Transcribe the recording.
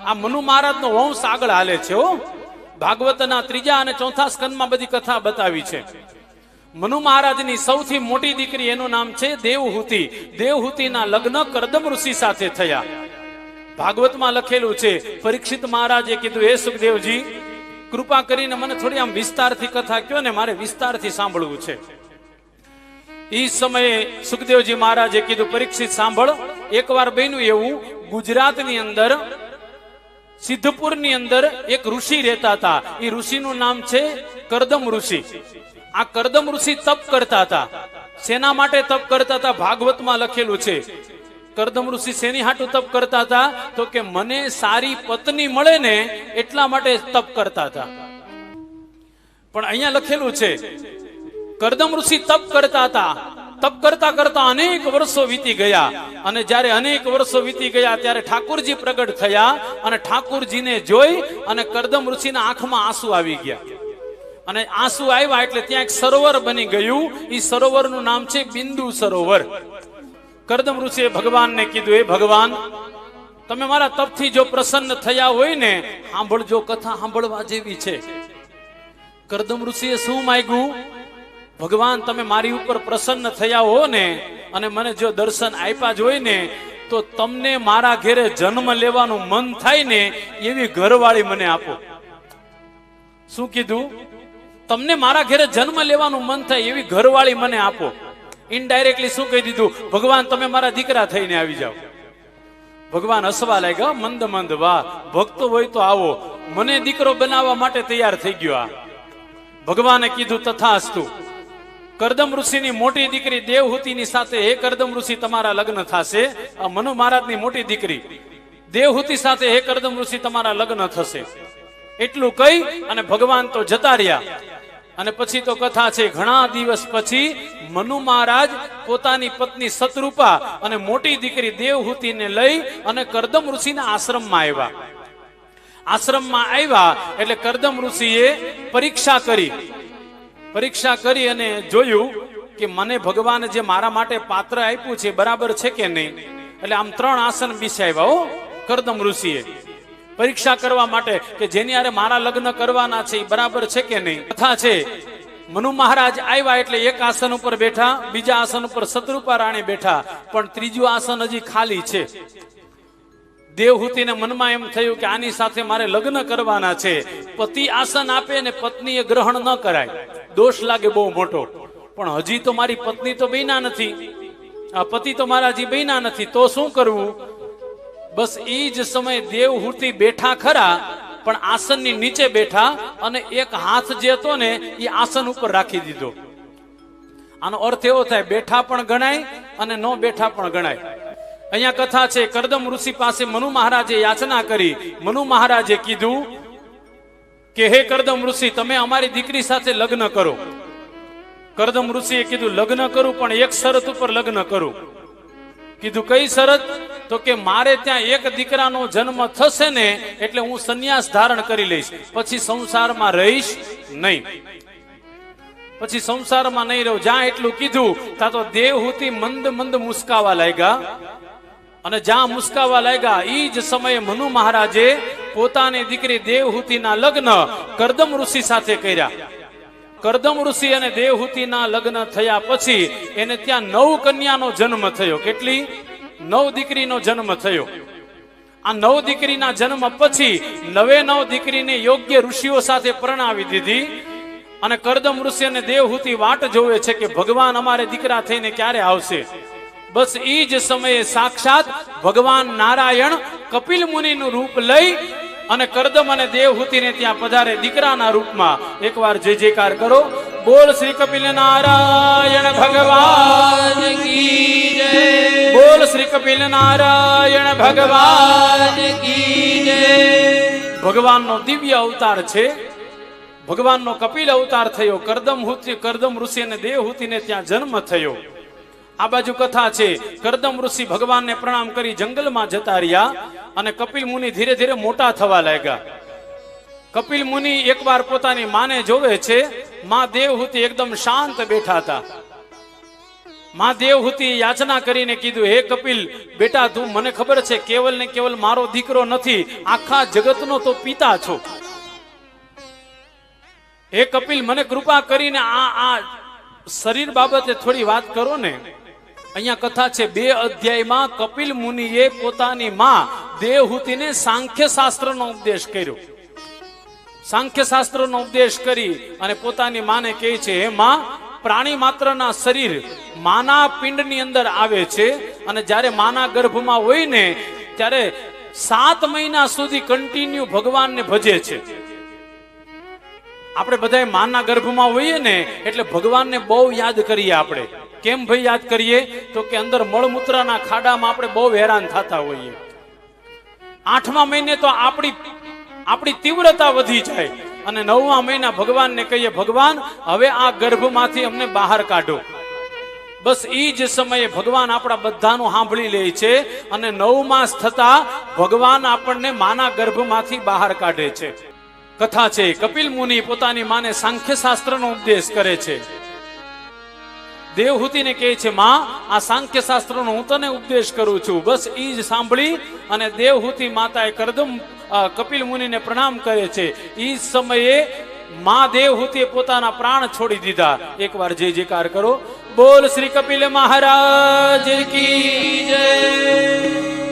આ મનુ મહારાજનો વંશ આગળ હાલે છે હો. ભાગવતના 3 અને 4 સ્કંદમાં બધી કથા બતાવી છે. મનુ મહારાજની સૌથી મોટી દીકરી એનું નામ છે દેવહૂતિ. દેવહૂતિના લગ્ન કરદમ ઋષિ સાથે થયા. ભાગવતમાં લખેલું છે, પરીક્ષિત મહારાજે કીધું, હે સુખદેવજી, કૃપા કરીને મને થોડી આમ વિસ્તારથી કથા કહો ને, મારે વિસ્તારથી સાંભળવું છે. એ સમયે સુખદેવજી મહારાજે કીધું, પરીક્ષિત સાંભળ. એકવાર બન્યું એવું, ગુજરાતની અંદર સિદ્ધપુરની અંદર એક ઋષિ રહેતા હતા. એ ઋષિનું નામ છે કરદમ ઋષિ. આ કરદમ ઋષિ તપ કરતા હતા. શેના માટે તપ કરતા હતા? ભાગવતમાં લખેલું છે. કરદમ ઋષિ શેની હાટુ તપ કરતા હતા? તો કે મને સારી પત્ની મળે ને એટલા માટે તપ કરતા હતા. પણ અહીંયા લખેલું છે, કરદમ ઋષિ તપ કરતા હતા. તપ કરતા કરતા અનેક વર્ષો વીતી ગયા, અને જ્યારે અનેક વર્ષો વીતી ગયા ત્યારે ઠાકોરજી પ્રગટ થયા, અને ઠાકોરજીને જોઈ અને કરદમ ઋષિના આંખમાં આંસુ આવી ગયા. અને આંસુ આવ્યા એટલે ત્યાં એક સરોવર બની ગયું. એ સરોવરનું નામ છે બિંદુ સરોવર. કરદમ ઋષિએ ભગવાનને કીધું, હે ભગવાન, તમે મારા તપથી જો પ્રસન્ન થયા હોય ને, સાંભળજો, કથા સાંભળવા જેવી છે. કરદમ ઋષિએ શું માંગ્યું? ભગવાન, તમે મારી ઉપર પ્રસન્ન થયા હો ને, અને મને જો દર્શન આપ્યા જ હોય ને, તો તમને મારા ઘેરે જન્મ લેવાનું મન થાય ને એવી ઘરવાળી મને આપો. શું કીધું? તમને મારા ઘેરે જન્મ લેવાનું મન થાય એવી ઘરવાળી મને આપો. ઇનડાયરેક્ટલી શું કહી દીધું? ભગવાન, તમે મારા દીકરા થઈને આવી જાઓ. ભગવાન હસવા લાગ્યા, મંદ મંદ, વાહ, ભક્તો હોય તો આવો. મને દીકરો બનાવવા માટે તૈયાર થઈ ગયો. આ ભગવાને કીધું, તથાસ્તુ. કરદમ ઋષિની મોટી દીકરી દેવહૂતિની સાથે, હે કરદમ ઋષિ, તમારા લગ્ન થશે. આ મનુ મહારાજની મોટી દીકરી દેવહૂતિ સાથે, હે કરદમ ઋષિ, તમારા લગ્ન થશે. એટલું કહી અને ભગવાન તો જતા રહ્યા. અને પછી તો કથા છે, ઘણા દિવસ પછી મનુ મહારાજ પોતાની પત્ની શતરૂપા અને મોટી દીકરી દેવહૂતિને લઈ અને કરદમ ઋષિના આશ્રમમાં આવ્યા. આશ્રમમાં આવ્યા એટલે કરદમ ઋષિએ પરીક્ષા કરી અને જોયું કે મને ભગવાને જે મારા માટે પાત્ર આપ્યું છે બરાબર છે કે નહીં. એટલે આમ 3 આસન બિછાવ્યા હો કરદમ ઋષિએ, પરીક્ષા કરવા માટે કે જેની હારે મારા લગ્ન કરવાના છે એ બરાબર છે કે નહીં. કથા છે, મનુ મહારાજ આવ્યા એટલે એક આસન ઉપર બેઠા, બીજા આસન ઉપર શતરૂપા રાણી બેઠા, પણ ત્રીજું આસન હજી ખાલી છે. દેવહૂતિને મનમાં એમ થયું કે આની સાથે મારે લગ્ન કરવાના છે. પતિ આસન આપે ને પત્નીએ ગ્રહણ ન કરાય, દોષ લાગે બહુ મોટો. પણ હજી તો મારી પત્ની તો બન્યા નથી, આ પતિ તો મારા હજી બન્યા નથી, તો શું કરવું? બસ એ જ સમયે દેવહૂતિ બેઠા ખરા, પણ આસનની નીચે બેઠા, અને એક હાથ જે હતો ને એ આસન ઉપર રાખી દીધો. આનો અર્થ એવો થાય, બેઠા પણ ગણાય અને ન બેઠા પણ ગણાય. અહીંયા કથા છે, કરદમ ઋષિ પાસે મનુ મહારાજે યાચના કરી. મનુ મહારાજે કીધું કે હે કરદમ ઋષિ, તમે અમારી દીકરી સાથે લગ્ન કરો. કરદમ ઋષિએ કીધું, લગ્ન કરું, પણ એક શરત ઉપર લગ્ન કરું. કીધું, કઈ શરત? તો કે મારે ત્યાં એક દીકરાનો જન્મ થશે ને એટલે હું સંન્યાસ ધારણ કરી લઈશ, પછી સંસારમાં રહીશ નહીં. પછી સંસારમાં નહીં રહું. જ્યાં એટલું કીધું ત્યાં તો દેવહૂતિ મંદ મંદ મુસ્કાવા લાગ્યા. અને જ્યાં મુસ્કાવા લાગ્યા એ જ સમયે મનુ મહારાજે પોતાની દીકરી દેવહૂતિના લગ્ન કરદમ ઋષિ સાથે કર્યા. કરદમ ઋષિ અને દેવહૂતિના લગ્ન થયા પછી એને ત્યાં 9 કન્યાનો જન્મ થયો. કેટલી? 9 દીકરીનો જન્મ થયો. આ 9 દીકરીના જન્મ પછી 9 દીકરીને યોગ્ય ઋષિઓ સાથે પરણાવી દીધી. અને કરદમ ઋષિ અને દેવહૂતિ વાટ જોવે છે કે ભગવાન અમારે દીકરા થઈને ક્યારે આવશે. બસ એ જ સમયે સાક્ષાત ભગવાન નારાયણ કપિલ મુનિનું રૂપ લઈ અને કરદમ અને દેવહૂતિને ત્યાં પધારે દીકરાના રૂપમાં. એકવાર જય જયકાર કરો. બોલ શ્રી કપિલ નારાયણ ભગવાન કી જય. બોલ શ્રી કપિલ નારાયણ ભગવાન કી જય. ભગવાનનો દિવ્ય અવતાર છે. ભગવાનનો કપિલ અવતાર થયો. કરદમ ઋષિ અને દેવહૂતિને ત્યાં જન્મ થયો. આ બાજુ કથા છે, કરદમ ઋષિ ભગવાનને પ્રણામ કરી જંગલમાં જતા રહ્યા અને કપિલ મુનિ ધીરે ધીરે મોટા થવા લાગ્યા. કપિલ મુનિ એકવાર પોતાની માને જોવે છે. માં દેવહૂતિ એકદમ શાંત બેઠા હતા. માં દેવહૂતિ યાચના કરીને કીધું, હે કપિલ બેટા, તું મને ખબર છે કેવલ ને કેવલ મારો દીકરો નથી, આખા જગતનો તો પિતા છો. હે કપિલ, મને કૃપા કરીને આ શરીર બાબતે થોડી વાત કરો ને. અહીંયા કથા છે 2 અધ્યાયમાં કપિલ મુનિએ પોતાની માં દેવહૂતિને સાંખ્ય શાસ્ત્રનો ઉપદેશ કર્યો. સાંખ્ય શાસ્ત્રનો ઉપદેશ કરી અને પોતાની માને કહે છે, હે માં, પ્રાણી માત્રના શરીર માના પિંડની અંદર આવે છે અને જ્યારે માના ગર્ભમાં હોય ને ત્યારે 7 મહિના સુધી કન્ટિન્યુ ભગવાનને ભજે છે. આપણે બધા માના ગર્ભમાં હોઈએ ને એટલે ભગવાનને બહુ યાદ કરીએ. આપણે કેમ ભાઈ યાદ કરીએ? તો કે અંદર મળમૂત્રના ખાડામાં આપણે બહુ હેરાન થતા હોઈએ. 8મા મહિને તો આપણી તીવ્રતા વધી જાય અને 9મા મહિના ભગવાનને કહીએ, ભગવાન હવે આ ગર્ભમાંથી અમને બહાર કાઢો. બસ એ જ સમયે ભગવાન આપણા બધાનું સાંભળી લે છે અને 9 માસ થતા ભગવાન આપણને માના ગર્ભમાંથી બહાર કાઢે છે. કથા છે, કપિલ મુનિ પોતાની માને સાંખ્ય શાસ્ત્રનો ઉપદેશ કરે છે. દેવહૂતિને કહે છે, માં, આ સાંખ્ય શાસ્ત્રનો હું તને ઉપદેશ કરું છું. બસ એ જ સાંભળી અને દેવહૂતિ માતાએ કપિલ મુનિને પ્રણામ કરે છે. એ સમયે માં દેવહૂતિએ પોતાના પ્રાણ છોડી દીધા. એકવાર જય જયકાર કરો. બોલ શ્રી કપિલ મહારાજ કી જય.